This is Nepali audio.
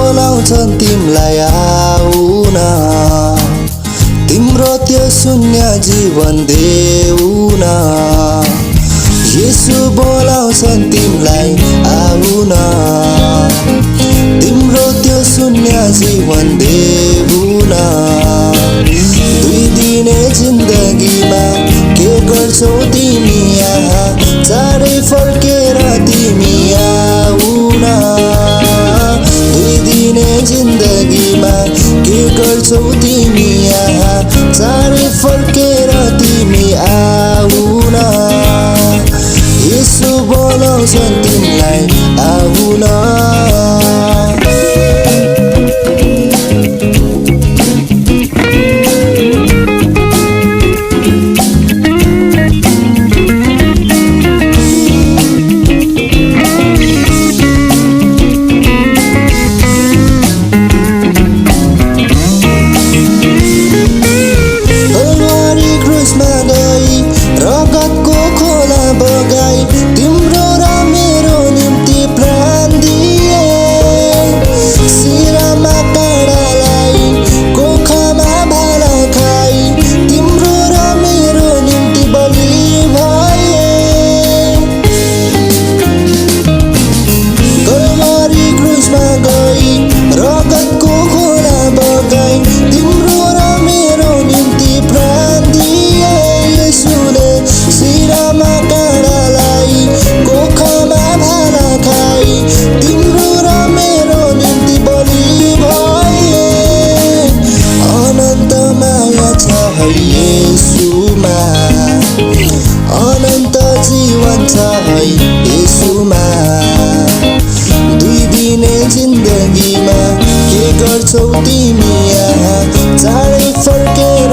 बोलाउँछन् तिमलाई आउन तिम्रो त्यो शून्य जीवन देउन येशू बोलाउँछन् तिमलाई आउन तिम्रो त्यो शून्य जीवन देउन दुई दिने जिन्दगीमा के गर्छौ तिमी यहाँ चाँडै फर्केर तिमी आउन दुई दिने जिन्दगीमा के गर्छौ तिमी यहाँ चाँडै फर्केर तिमी आउन येशू बोलाउँछन् तिमीलाई आउन रगतको खोला बगाई तिम्रो र मेरो निम्ति प्राण दिए शिरमा काँडालाई कोखामा भाला खाई तिम्रो र मेरो निम्ति बलि भए कल्वारी क्रुसमा गई रगतको खोला बगाई तिम्रो र मेरो निम्ति प्राण दिए येशूले शिरमा काँडालाई कोखामा भाला खाई तिम्रो र मेरो निम्ति बलि भए अनन्त माया छ है येशूमा अनन्त जीवन छ है येशूमा दुई दिने जिन्दगीमा के गर्छौ तिमी यहाँ चाँडै फर्केर